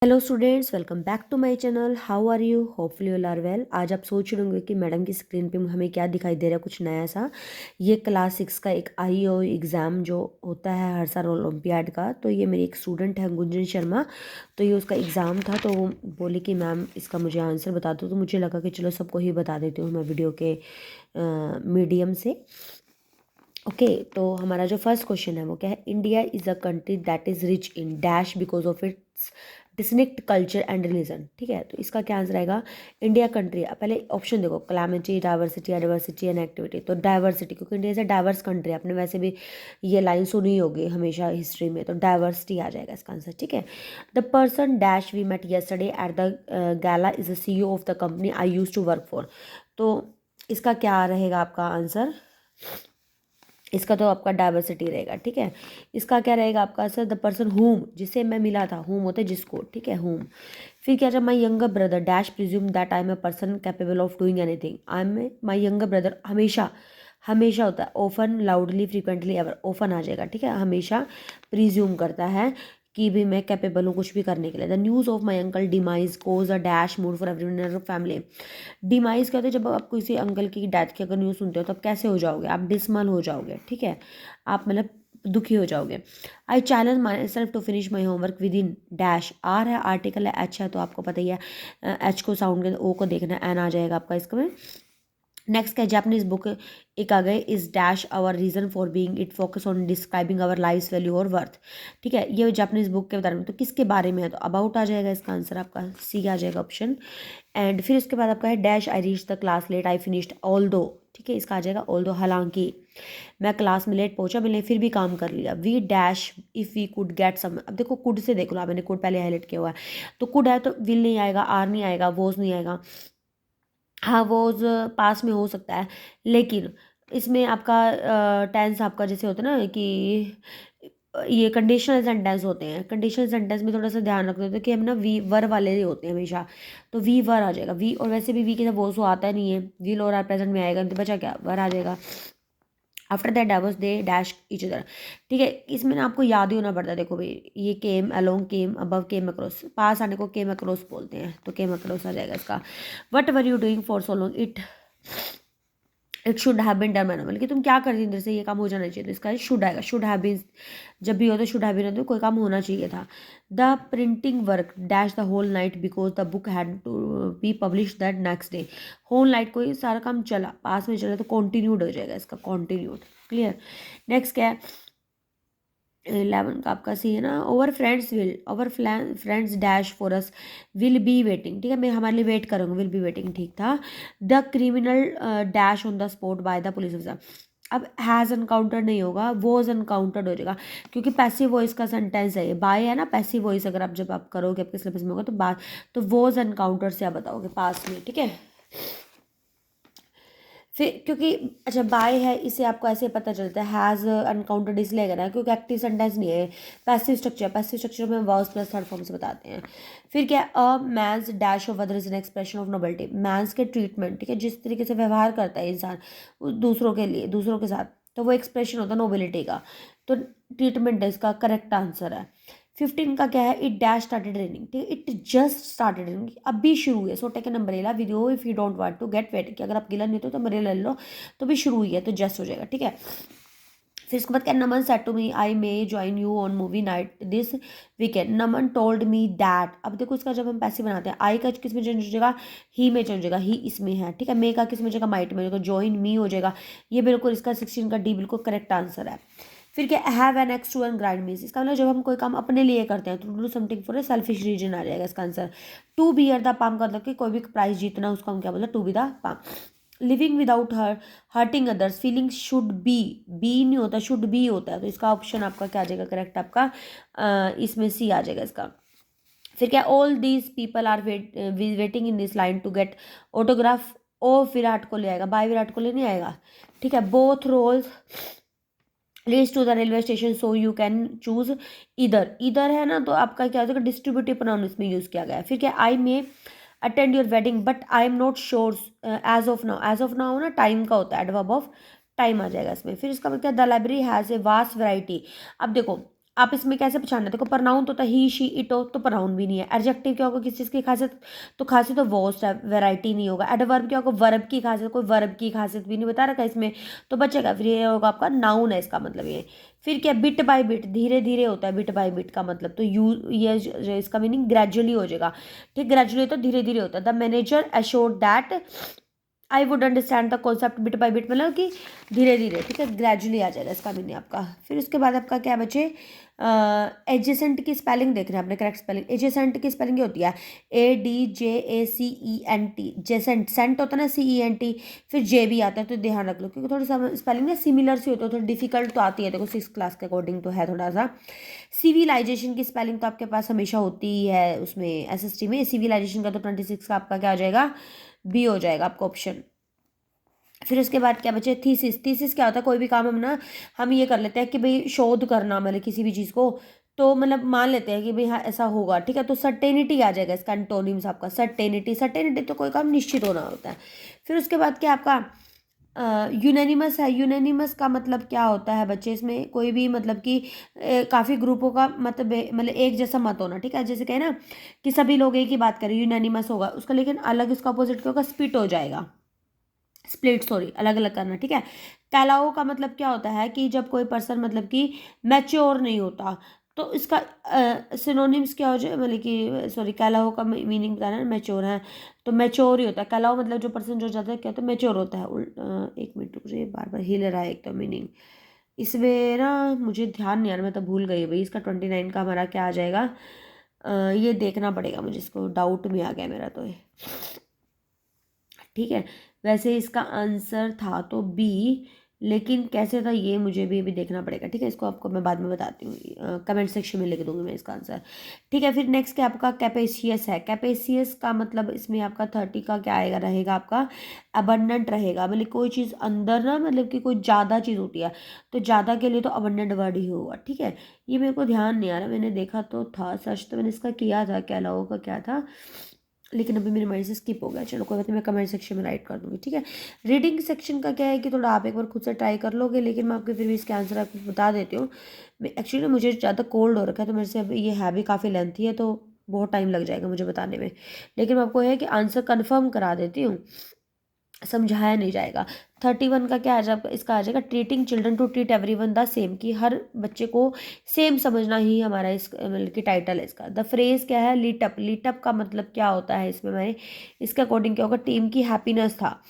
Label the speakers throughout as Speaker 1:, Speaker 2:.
Speaker 1: Hello students, welcome back to my channel. How are you? Hopefully all are well. आज आप सोच रहे होंगे कि मैडम की स्क्रीन पे हमें क्या दिखाई दे रहा है, कुछ नया सा। ये क्लास 6 का एक आईओ एग्ज़ाम जो होता है हर साल ओलंपियाड का। तो ये मेरी एक स्टूडेंट है गुंजन शर्मा। तो ये उसका एग्ज़ाम था, तो वो बोली कि मैम इसका मुझे आंसर बता दो। तो मुझे लगा कि चलो सबको ही बता देती हूँ मैं वीडियो के मीडियम से। ओके, तो हमारा जो फर्स्ट क्वेश्चन है वो क्या है? India is a country that is rich in dash because of its distinct culture and religion. ठीक है, तो इसका क्या आंसर आएगा? India country. पहले ऑप्शन देखो, calamity, diversity, diversity and activity. तो डाइवर्सिटी, क्योंकि India is a diverse country. आपने वैसे भी ये लाइन सुनी होगी हमेशा हिस्ट्री में, तो डाइवर्सिटी आ जाएगा इसका आंसर। ठीक है, the person dash we met yesterday at the gala is the CEO of the company I use to work for. तो इसका क्या रहेगा आपका आंसर? इसका तो आपका डाइवर्सिटी रहेगा। ठीक है, इसका क्या रहेगा आपका आंसर? द पर्सन हुम, जिसे मैं मिला था। हुम होते जिसको। ठीक है, हुम। फिर क्या जब my younger brother dash presume that I am a person capable of doing anything. I am my younger brother, हमेशा हमेशा होता है। Often, loudly, frequently, ever. Often आ जाएगा। ठीक है, हमेशा प्रिज्यूम करता है कि भी मैं कैपेबल हूँ कुछ भी करने के लिए। The news of my uncle demise cause a dash mood for everyone in family. Demise कहते हैं जब आप किसी अंकल की डेथ की अगर न्यूज़ सुनते हो तो आप कैसे हो जाओगे? आप डिसमल हो जाओगे। ठीक है, आप मतलब दुखी हो जाओगे। I challenge my self to finish my homework with in dash. R है, आर्टिकल है, एच है, तो आपको पता ही है एच को साउंड के ओ को देखना है, एन आ जाएगा आपका इसका में। नेक्स्ट क्या? जापानीज बुक एक आ गए, is dash our reason for being, it focus on describing our life value और वर्थ। ठीक है, ये जापानीज बुक के बारे में, तो किसके बारे में है? तो अबाउट आ जाएगा इसका आंसर, आपका सी आ जाएगा ऑप्शन। एंड फिर इसके बाद आपका है dash I reach the class late I finished although. ठीक है, इसका आ जाएगा ऑल दो, हालांकि मैं क्लास में लेट पहुंचा, मैंने फिर भी काम कर लिया। We dash if we could get some. अब देखो कुड से देख लो, मैंने कुड पहले हाईलाइट किया हुआ है। तो कुड है तो विल नहीं आएगा, आर नहीं आएगा, वोज नहीं आएगा। हाँ, वोज पास में हो सकता है, लेकिन इसमें आपका टेंस आपका जैसे होता है ना कि ये कंडीशनल सेंटेंस होते हैं। कंडीशनल सेंटेंस में थोड़ा सा ध्यान रखते होते हैं कि हम ना वी वर वाले ही होते हैं हमेशा। तो वी वर आ जाएगा। वी, और वैसे भी वी के साथ वो सो आता नहीं है, विल और आर प्रेजेंट में आएगा, तो बचा क्या? वर आ जाएगा। After that diverse they dash each other. ठीक है, इसमें ना आपको याद ही होना पड़ता है। देखो भाई, ये केम अलोंग, केम अबव, केम अक्रॉस। पास आने को केम अक्रॉस बोलते हैं, तो केम अक्रॉस आ जाएगा इसका। What were you doing for so long, it should have been done by now. मतलब कि तुम क्या कर रही थी, जैसे ये काम हो जाना चाहिए, तो इसका शुड आएगा। शुड हैव बीन जब भी हो तो शुड हैव बीन, तो कोई काम होना चाहिए था। The printing work dash the whole night because the book had to be publish that next day. Whole night कोई सारा काम चला, पास में चला, तो कॉन्टिन्यूड हो जाएगा इसका, कॉन्टिन्यूड। क्लियर। नेक्स्ट क्या है? 11 का आपका सी है ना, over friends will, over friends dash for us will be waiting. ठीक है, मैं हमारे लिए वेट करूँगा, विल बी वेटिंग। ठीक था। The criminal dash on the spot by the police officer. अब हैज़ अनकाउंटर्ड नहीं होगा, वॉज अनकाउंटर्ड हो जाएगा, क्योंकि पैसिव वॉइस का सेंटेंस है ये। बाय है ना, पैसिव वॉइस अगर आप जब आप करोगे आपके सिलेबस में होगा तो बात, तो वॉज अनकाउंटर्ड से आप बताओगे पास में। ठीक है, फिर क्योंकि अच्छा बाय है, इसे आपको ऐसे पता चलता है। हैज़ अनकाउंटेड इसलिए है ना क्योंकि एक्टिव सेंटेंस नहीं है, पैसिव स्ट्रक्चर में वर्ब्स प्लस थर्ड फॉर्म से बताते हैं। फिर क्या? A man's dash of other is an expression of nobility. Man's के ट्रीटमेंट, ठीक है, जिस तरीके से व्यवहार करता है इंसान दूसरों के लिए, दूसरों के साथ, तो वो एक्सप्रेशन होता है नोबेलिटी का। तो ट्रीटमेंट है इसका करेक्ट आंसर है। 15 का क्या है? It dash started raining. ठीक है, इट जस्ट स्टार्टेड रेनिंग, अभी शुरू हुई है। So take an umbrella with you if you don't want to get wet, कि अगर आप गिला नहीं होते तो अम्ब्रेला ले लो, तो भी शुरू हुई है, तो जस्ट हो जाएगा। ठीक है, फिर इसके बाद क्या? Naman said to me I may join you on movie night this weekend. Naman told me that. अब देखो इसका जब हम पैसे बनाते हैं, आई का किस में चेंज हो जाएगा? ही में चेंज हो जाएगा, ही इसमें है। ठीक है, मे का किस में हो जाएगा? माइट में हो जाएगा, ज्वाइन मी हो जाएगा। ये बिल्कुल इसका 16 का डी बिल्कुल करेक्ट आंसर है। फिर क्या? Have an axe to an grind means, इसका मतलब जब हम कोई काम अपने लिए करते हैं तो do something for a selfish reason आ जाएगा इसका answer. To bear the palm का मतलब कि कोई भी प्राइज जीतना, उसको हम क्या बोलते हैं? To be the palm. Living without hurting others, feelings should be नहीं होता, शुड बी होता है, तो इसका ऑप्शन आपका क्या आ जाएगा करेक्ट आपका? इसमें सी आ जाएगा इसका। फिर क्या? All these people are waiting in this line to get autograph. ओ विराट कोहली आएगा, बाय विराट कोहली नहीं आएगा। ठीक है, both roles reach to the railway station so you can choose इधर। इधर है ना, तो आपका क्या हो जाएगा? डिस्ट्रीब्यूटिव प्रोनाउन इसमें यूज किया गया है। फिर क्या? I may attend your wedding but I am not sure as of now. As of now ना टाइम का होता है, एडवर्ब ऑफ टाइम आ जाएगा इसमें। फिर इसका मतलब क्या? The library has a vast variety. अब देखो, आप इसमें कैसे पहचानना, देखो प्रनाउन तो होता है ही शी इट हो, तो प्रनाउन भी नहीं है। एडजेक्टिव क्या होगा, किस चीज़ की खासियत, तो खासियत तो वोस्ट है, वैरायटी नहीं होगा। एडवर्ब क्या होगा, वर्ब की खासियत, कोई वर्ब की खासियत भी नहीं बता रखा इसमें, तो बचेगा फिर ये होगा आपका नाउन है इसका मतलब ये। फिर क्या, बिट बाय बिट, धीरे धीरे होता है बिट बाय बिट का मतलब, तो यू ये इसका मीनिंग ग्रेजुअली हो जाएगा। ठीक, ग्रेजुअली तो धीरे धीरे होता है। The manager assured that I would understand the concept bit by bit, मतलब कि धीरे धीरे, ठीक है, ग्रेजुअली आ जाएगा इसका मीनिंग आपका। फिर उसके बाद आपका क्या बचे, एडजेसेंट की स्पेलिंग देख रहे हैं आपने, करेक्ट स्पेलिंग। एडजेसेंट की स्पेलिंग ये होती है ADJACENT, जेसेंट, सेंट होता है ना CENT, फिर जे भी आता है, तो ध्यान रख लो क्योंकि थोड़ी सा स्पेलिंग ना सिमिलर सी होती है, थोड़ी डिफिकल्ट तो आती है, देखो 6th क्लास के अकॉर्डिंग तो है थोड़ा सा। सिविलाइजेशन की स्पेलिंग तो आपके पास हमेशा होती ही है उसमें SST में। सिविलाइजेशन का तो 26 का आपका क्या हो जाएगा, बी हो जाएगा आपका ऑप्शन। फिर उसके बाद क्या बचे, थीसिस। थीसिस क्या होता है, कोई भी काम हम ना हम ये कर लेते हैं कि भाई शोध करना, मतलब किसी भी चीज़ को, तो मतलब मान लेते हैं कि भाई हाँ ऐसा होगा, ठीक है, तो सर्टेनिटी आ जाएगा इसका एंटोनिम्स आपका, सर्टेनिटी। सर्टेनिटी तो कोई काम निश्चित होना होता है। फिर उसके बाद क्या आपका यूनानिमस है। यूनानिमस का मतलब क्या होता है बच्चे, इसमें कोई भी मतलब कि काफ़ी ग्रुपों का मतलब एक जैसा मत होना, ठीक है, जैसे कहे ना कि सभी लोग एक ही बात करें, यूनानिमस होगा उसका, लेकिन अलग इसका अपोजिट क्या होगा, स्प्लिट हो जाएगा, स्प्लिट सॉरी, अलग अलग करना, ठीक है। कैलाओ का मतलब क्या होता है कि जब कोई पर्सन मतलब कि मैच्योर नहीं होता, तो इसका सिनोनिम्स क्या हो जाए, मतलब कि सॉरी कैलाओ का मीनिंग बताना है, मैच्योर है तो मैच्योर ही होता है कैलाओ, मतलब जो पर्सन जो ज़्यादा क्या होता है, मैच्योर होता है। एक मिनट रुक जाइए, बार बार हिल रहा है एक तो मीनिंग इसमें ना, मुझे ध्यान नहीं आ रहा, मैं तो भूल गई भाई। इसका 29 का हमारा क्या आ जाएगा, ये देखना पड़ेगा मुझे, इसको डाउट में आ गया मेरा तो ये, ठीक है। वैसे इसका आंसर था तो बी, लेकिन कैसे था ये मुझे भी अभी देखना पड़ेगा, ठीक है, इसको आपको मैं बाद में बताती हूँ, कमेंट सेक्शन में लिख दूंगी मैं इसका आंसर। ठीक है, फिर नेक्स्ट क्या आपका कैपेसियस है। कैपेसियस का मतलब इसमें आपका 30 का क्या आएगा, रहेगा आपका अबंडेंट रहेगा, मतलब कोई चीज़ अंदर ना, मतलब कि कोई ज़्यादा चीज़ होती है, तो ज़्यादा के लिए तो अबंडेंट वर्ड ही होगा, ठीक है। ये मेरे को ध्यान नहीं आ रहा, मैंने देखा तो था सर्च, तो मैंने इसका किया था क्या लोगों का क्या था, लेकिन अभी मेरे माइंड से स्किप हो गया। चलो कोई बात नहीं, मैं कमेंट सेक्शन में राइट कर दूंगी, ठीक है। रीडिंग सेक्शन का क्या है कि थोड़ा आप एक बार खुद से ट्राई कर लोगे, लेकिन मैं आपको फिर भी इसके आंसर आपको बता देती हूँ। मैं एक्चुअली ना मुझे ज़्यादा कोल्ड हो रखा है, तो मेरे से अब ये है भी काफ़ी लेंथी है, तो बहुत टाइम लग जाएगा मुझे बताने में, लेकिन मैं आपको है कि आंसर कन्फर्म करा देती हूँ, समझाया नहीं जाएगा। 31 का क्या आ जाएगा, इसका आ जाएगा treating children to treat everyone the same, कि हर बच्चे को सेम समझना ही हमारा इस मतलब कि टाइटल है इसका। द फ्रेज क्या है, लीट अप। लीट अप का मतलब क्या होता है इसमें, मैंने इसके अकॉर्डिंग क्या होगा, टीम की हैप्पीनेस था।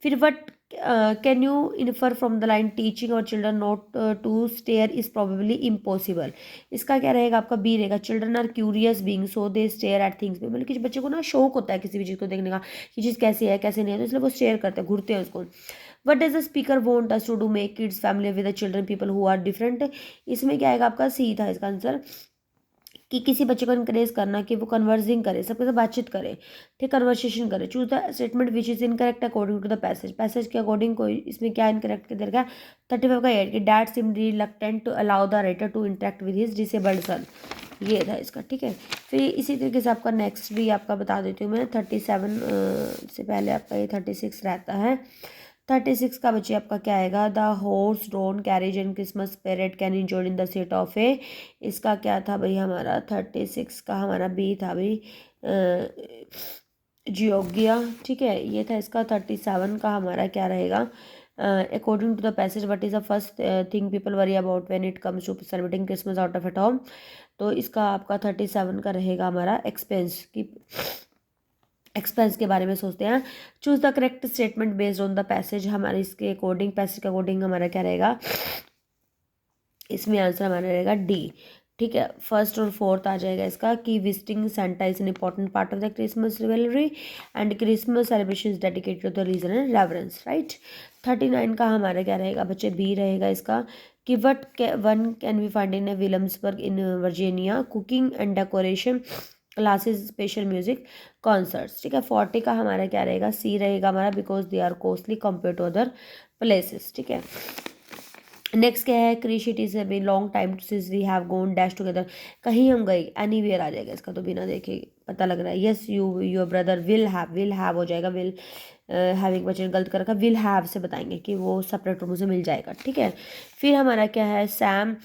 Speaker 1: फिर what can you infer from the line teaching और children not to stare is probably impossible. इसका क्या रहेगा आपका बी रहेगा। Children are curious being so they stare at things, मतलब कि बच्चे को ना शौक होता है किसी भी चीज़ को देखने का, कि चीज़ कैसी है कैसे नहीं है, तो इसलिए वो शेयर करते हैं, घूरते हैं उसको। What does the speaker want us to do, make kids family with the children people who are different. इसमें क्या आएगा आपका सी था इसका आंसर, कि किसी बच्चे को इनकरेज करना कि वो कन्वर्सिंग करे, सबके साथ बातचीत करे, ठीक, कन्वर्सेशन करे। Choose the statement which is incorrect according to the passage. Passage के अकॉर्डिंग कोई इसमें क्या इनकरेक्ट कर देगा। 35 का एड कि dad seem reluctant to allow the writer to interact with his disabled son, ये था इसका, ठीक है। फिर इसी तरीके से आपका नेक्स्ट भी आपका बता देती हूँ मैं। 37 से पहले आपका ये 36 रहता है। 36 का बच्चे आपका क्या आएगा, the horse drawn carriage and Christmas parade can enjoy in the seat of a. इसका क्या था भाई हमारा 36 का हमारा बी था भाई जियोगिया, ठीक है, ये था इसका। 37 का हमारा क्या रहेगा, according to the passage what is the first thing people worry about when it comes to celebrating Christmas out of at home. तो इसका आपका 37 का रहेगा हमारा एक्सपेंस की, एक्सपेंस के बारे में सोचते हैं। Choose the correct statement based on the passage, हमारे इसके अकॉर्डिंग पैसेज के अकॉर्डिंग हमारा क्या रहेगा, इसमें आंसर हमारा रहेगा डी, ठीक है। फर्स्ट और फोर्थ आ जाएगा इसका कि visiting Santa is an important part of the Christmas revelry and Christmas celebration dedicated to the reason and reverence, right. 39 का हमारा क्या रहेगा बच्चे, बी रहेगा इसका, कि what one can we find in Williamsburg in Virginia, cooking and decoration classes, special music concerts, ठीक है। 40 का हमारा क्या रहेगा, सी रहेगा हमारा, because they are costly compare to other places, ठीक है। नेक्स्ट क्या है, Krish it is a long time since we have gone dash together, कहीं हम गए, एनीवेयर आ जाएगा इसका, तो बिना देखे पता लग रहा है। Yes you your brother will have हो जाएगा, विल हैविंग बच्चे ने गलत कर रखा, विल हैव से बताएंगे कि वो सेपरेट रूम से मिल जाएगा, ठीक है। फिर हमारा क्या है, सैम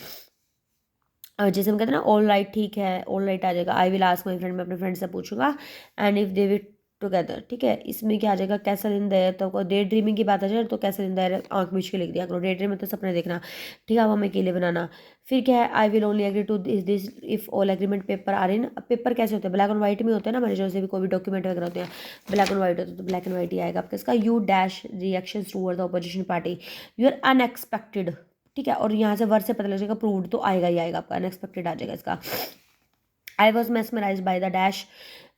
Speaker 1: जैसे हम कहते हैं ना ऑल राइट, ठीक है, ऑल राइट आ जाएगा। I will ask my friend, मैं अपने फ्रेंड से पूछूंगा। And if they will together, ठीक है, इसमें क्या आ जाएगा, कैसल इन देयर, तो डे ड्रीमिंग की बात आ जाए तो कैसल इन देयर आंख मीच के लिख दिया करो। डे ड्रीम में तो सपने देखना, ठीक है, अब हमें अकेले बनाना। फिर क्या है, I will only agree to this if all agreement paper are in. Paper कैसे होते हैं, ब्लैक एंड व्हाइट में होते हैं ना हमारे, जैसे भी कोई भी डॉक्यूमेंट वगैरह होते हैं ब्लैक एंड व्हाइट होते हैं, तो ब्लैक एंड व्हाइट ही आएगा आपका इसका। You dash reaction toward the opposition party, you are unexpected, ठीक है, और यहाँ से वर्ड से पता लग जाएगा प्रूव्ड तो आएगा ही आएगा आपका, अनएक्सपेक्टेड आ जाएगा इसका। I was mesmerized by the dash,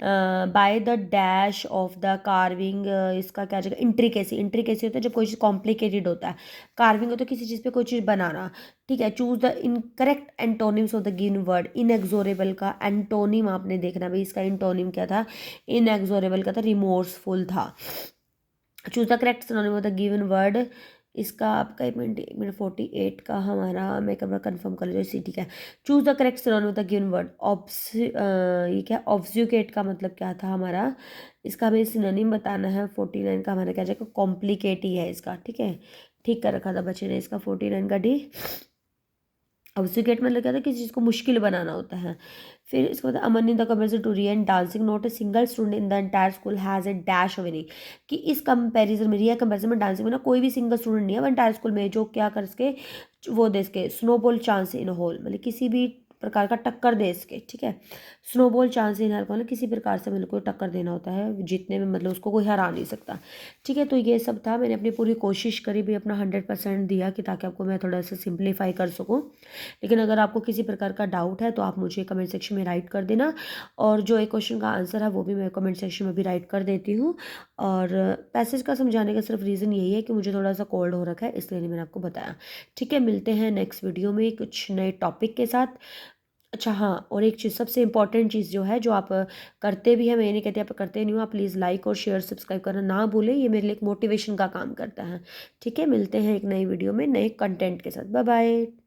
Speaker 1: by the dash of the carving, इसका क्या आ जाएगा, इंट्रिकेसी। इंट्रिकेसी होता है जब कोई चीज़ कॉम्प्लिकेटेड होता है, कार्विंग होता है किसी चीज़ पे कोई चीज़ बनाना, ठीक है। Choose the incorrect antonyms of the given word. Inexorable का एंटोनिम आपने देखना भाई, इसका एंटोनिम क्या था, इनएक्सोरेबल का था रिमोर्सफुल था। Choose the correct synonym of the given word, इसका आपका 1 मिनट 48 का हमारा, मैं कब कंफर्म कर लीजिए सी, ठीक है। Choose the correct synonym of the given word. ये क्या, ऑब्फ्यूकेट का मतलब क्या था हमारा, इसका हमें सिनोनिम बताना है। 49 का हमारा क्या जाएगा, कॉम्प्लिकेट ही है इसका, ठीक है, ठीक कर रखा था बच्चे ने इसका 49 का डी। ऑब्फ्यूकेट मतलब क्या था, किसी चीज़ को मुश्किल बनाना होता है। फिर इसके बाद Aman in the comparison to Riya dancing, not a single student in the entire school has a dash of any, कि इस कंपैरिजन में, रिया कंपैरिजन में डांसिंग में ना कोई भी सिंगल स्टूडेंट नहीं है एंटायर स्कूल में जो क्या कर सके, वो दे सके स्नोबॉल चांस इन होल, मतलब किसी भी प्रकार का टक्कर दे सके, ठीक है। स्नोबॉल चांस इन हर को किसी प्रकार से मतलब को टक्कर देना होता है जीतने में, मतलब उसको कोई हरा नहीं सकता, ठीक है। तो ये सब था, मैंने अपनी पूरी कोशिश करी भी, अपना 100% दिया कि ताकि आपको मैं थोड़ा सा सिंप्लीफाई कर सकूँ। लेकिन अगर आपको किसी प्रकार का डाउट है तो आप मुझे कमेंट सेक्शन में राइट कर देना, और जो एक क्वेश्चन का आंसर है वो भी मैं कमेंट सेक्शन में भी राइट कर देती हूँ। और पैसेज का समझाने का सिर्फ रीज़न यही है कि मुझे थोड़ा सा कोल्ड हो रखा है, इसलिए नहीं मैंने आपको बताया, ठीक है। मिलते हैं नेक्स्ट वीडियो में कुछ नए टॉपिक के साथ। अच्छा हाँ, और एक चीज़, सबसे इंपॉर्टेंट चीज़ जो है, जो आप करते भी हैं, मैं ये नहीं कहती आप करते नहीं हो, आप प्लीज़ लाइक और शेयर सब्सक्राइब करना ना भूलें, ये मेरे लिए एक मोटिवेशन का काम करता है, ठीक है। मिलते हैं एक नई वीडियो में नए कंटेंट के साथ, बाय बाय।